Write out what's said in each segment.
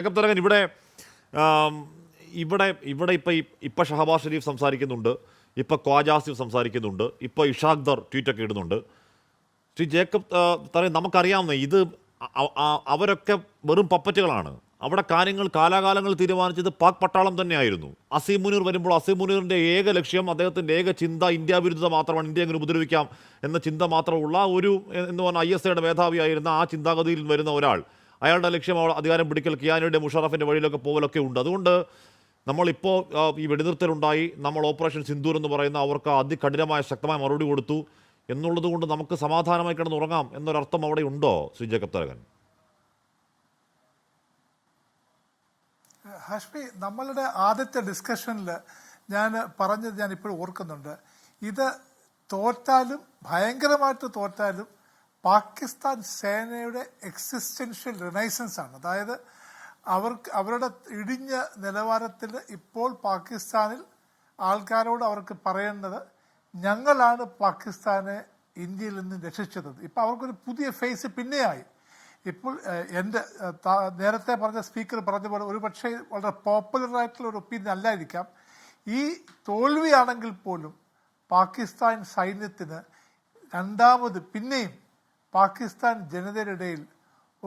Jacob Tharakan ഇവിടെ ഇവിടെ ഇവിടെ ഇപ്പം ഷഹബാസ് ഷരീഫ് സംസാരിക്കുന്നുണ്ട്, ഇപ്പം ഖ്വാജാസിഫ് സംസാരിക്കുന്നുണ്ട്, ഇപ്പം ഇഷാഖ്ദർ ട്വീറ്റൊക്കെ ഇടുന്നുണ്ട്. ശ്രീ ജേക്കബ് തരകൻ, നമുക്കറിയാവുന്ന ഇത് അവരൊക്കെ വെറും പപ്പറ്റുകളാണ്. അവിടെ കാര്യങ്ങൾ കാലാകാലങ്ങൾ തീരുമാനിച്ചത് പാക് പട്ടാളം തന്നെയായിരുന്നു. അസീം മുനീർ വരുമ്പോൾ അസീം മുനീറിൻ്റെ ഏക ലക്ഷ്യം, അദ്ദേഹത്തിൻ്റെ ഏക ചിന്ത ഇന്ത്യ വിരുദ്ധത മാത്രമാണ്, ഇന്ത്യ എങ്ങനെ ഉപദ്രവിക്കാം എന്ന ചിന്ത മാത്രമുള്ള ഒരു എന്ന് പറഞ്ഞാൽ ISIയുടെ മേധാവിയായിരുന്ന ആ ചിന്താഗതിയിൽ വരുന്ന ഒരാൾ. അയാളുടെ ലക്ഷ്യം അധികാരം പിടിക്കൽ, കിയാനയുടെ മുഷറഫിൻ്റെ വഴിയിലൊക്കെ പോകലൊക്കെ ഉണ്ട്. അതുകൊണ്ട് നമ്മളിപ്പോൾ ഈ വെടിനിർത്തലുണ്ടായി, നമ്മൾ ഓപ്പറേഷൻ സിന്ദൂർ എന്ന് പറയുന്ന അവർക്ക് അതികഠിനമായ ശക്തമായ മറുപടി കൊടുത്തു എന്നുള്ളത് കൊണ്ട് നമുക്ക് സമാധാനമായി കിടന്നുറങ്ങാം എന്നൊരർത്ഥം അവിടെ ഉണ്ടോ ശ്രീ ജേക്കബ് തരകൻ? ഹാഷ്മി, നമ്മളുടെ ആദ്യത്തെ ഡിസ്കഷനിൽ ഞാൻ പറഞ്ഞത് ഞാൻ ഇപ്പോഴും ഓർക്കുന്നുണ്ട്. ഇത് തോറ്റാലും ഭയങ്കരമായിട്ട് തോറ്റാലും പാകിസ്ഥാൻ സേനയുടെ എക്സിസ്റ്റൻഷ്യൽ റിനൈസൻസ് ആണ്. അതായത് അവരുടെ ഇടിഞ്ഞ നിലവാരത്തിൽ ഇപ്പോൾ പാകിസ്ഥാനിൽ ആൾക്കാരോട് അവർക്ക് പറയേണ്ടത്, ഞങ്ങളാണ് പാകിസ്ഥാനെ ഇന്ത്യയിൽ നിന്ന് രക്ഷിച്ചത്. ഇപ്പം അവർക്കൊരു പുതിയ ഫേസ് പിന്നെയായി. ഇപ്പോൾ എൻ്റെ നേരത്തെ പറഞ്ഞ സ്പീക്കർ പറഞ്ഞ പോലെ ഒരു പക്ഷേ വളരെ പോപ്പുലറായിട്ടുള്ള ഒരു ഒപ്പീനിയൻ അല്ലായിരിക്കാം, ഈ തോൽവിയാണെങ്കിൽ പോലും പാകിസ്ഥാൻ സൈന്യത്തിന് രണ്ടാമത് പിന്നെയും പാകിസ്ഥാൻ ജനതയുടെ ഇടയിൽ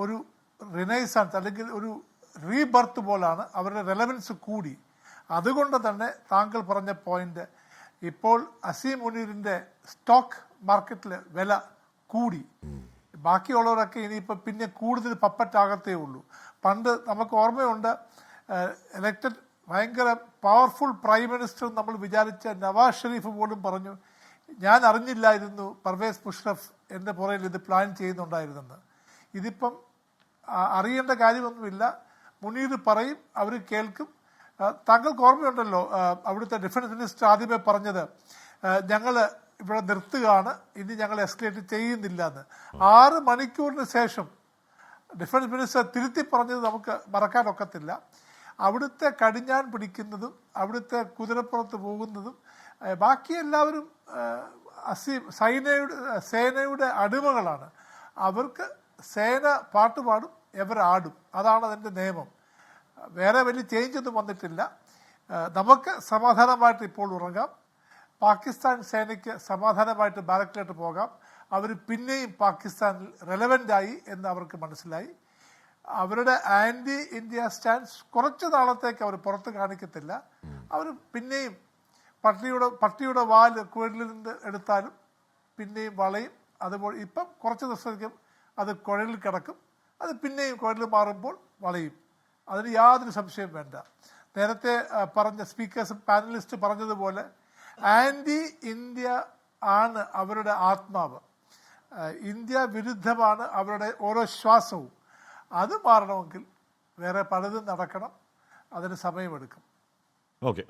ഒരു റിനൈസൻസ് അല്ലെങ്കിൽ ഒരു റീബർത്ത് പോലാണ്, അവരുടെ റെലവൻസ് കൂടി. അതുകൊണ്ട് തന്നെ താങ്കൾ പറഞ്ഞ പോയിന്റ്, ഇപ്പോൾ അസീം മുനീറിൻ്റെ സ്റ്റോക്ക് മാർക്കറ്റിൽ വില കൂടി. ബാക്കിയുള്ളവരൊക്കെ ഇനിയിപ്പോൾ പിന്നെ കൂടുതൽ പപ്പറ്റാകത്തേ ഉള്ളൂ. പണ്ട് നമുക്ക് ഓർമ്മയുണ്ട്, എലക്റ്റഡ് ഭയങ്കര പവർഫുൾ പ്രൈം മിനിസ്റ്റർ നമ്മൾ വിചാരിച്ച നവാസ് ഷെരീഫ് പോലും പറഞ്ഞു, ഞാൻ അറിഞ്ഞില്ലായിരുന്നു പർവേസ് മുഷറഫ് എൻ്റെ പുറയിൽ ഇത് പ്ലാൻ ചെയ്യുന്നുണ്ടായിരുന്നെന്ന്. ഇതിപ്പം അറിയേണ്ട കാര്യമൊന്നുമില്ല, മുനീർ പറയും, അവർ കേൾക്കും. താങ്കൾക്ക് ഓർമ്മയുണ്ടല്ലോ അവിടുത്തെ ഡിഫൻസ് മിനിസ്റ്റർ ആദ്യമേ പറഞ്ഞത്, ഞങ്ങൾ ഇവിടെ നിർത്തുകയാണ്, ഇനി ഞങ്ങൾ എസ്കലേറ്റ് ചെയ്യുന്നില്ല എന്ന്. 6 മണിക്കൂറിന് ശേഷം ഡിഫൻസ് മിനിസ്റ്റർ തിരുത്തി പറഞ്ഞത് നമുക്ക് മറക്കാനൊക്കത്തില്ല. അവിടുത്തെ കടിഞ്ഞാൻ പിടിക്കുന്നതും അവിടുത്തെ കുതിരപ്പുറത്ത് പോകുന്നതും ബാക്കി എല്ലാവരും സേനയുടെ അടിമകളാണ്. അവർക്ക് സേന പാട്ടുപാടും, എവർ ആടും. അതാണ് അതിൻ്റെ നിയമം. വേറെ വലിയ ചേഞ്ച് ഒന്നും വന്നിട്ടില്ല. നമുക്ക് സമാധാനമായിട്ട് ഇപ്പോൾ ഉറങ്ങാം. പാകിസ്ഥാൻ സേനയ്ക്ക് സമാധാനമായിട്ട് ബാരക്കിലോട്ട് പോകാം. അവർ പിന്നെയും പാകിസ്ഥാനിൽ റെലവൻ്റായി എന്ന് അവർക്ക് മനസ്സിലായി. അവരുടെ ആൻറ്റി ഇന്ത്യ സ്റ്റാൻസ് കുറച്ച് നാളത്തേക്ക് അവർ പുറത്ത് കാണിക്കത്തില്ല. അവർ പിന്നെയും പട്ടിയുടെ വാല് കുഴലിൽ നിന്ന് എടുത്താലും പിന്നെയും വളയും. അതുപോലെ ഇപ്പം കുറച്ച് ദിവസത്തേക്കും അത് കുഴലിൽ കിടക്കും, അത് പിന്നെയും കുഴലിൽ മാറുമ്പോൾ വളയും. അതിന് യാതൊരു സംശയം വേണ്ട. നേരത്തെ പറഞ്ഞ സ്പീക്കേഴ്സ് പാനലിസ്റ്റ് പറഞ്ഞതുപോലെ ആൻറ്റി ഇന്ത്യ ആണ് അവരുടെ ആത്മാവ്. ഇന്ത്യ വിരുദ്ധമാണ് അവരുടെ ഓരോ ശ്വാസവും. അത് മാറണമെങ്കിൽ വേറെ പലതും നടക്കണം, അതിന് സമയമെടുക്കും. ഓക്കെ.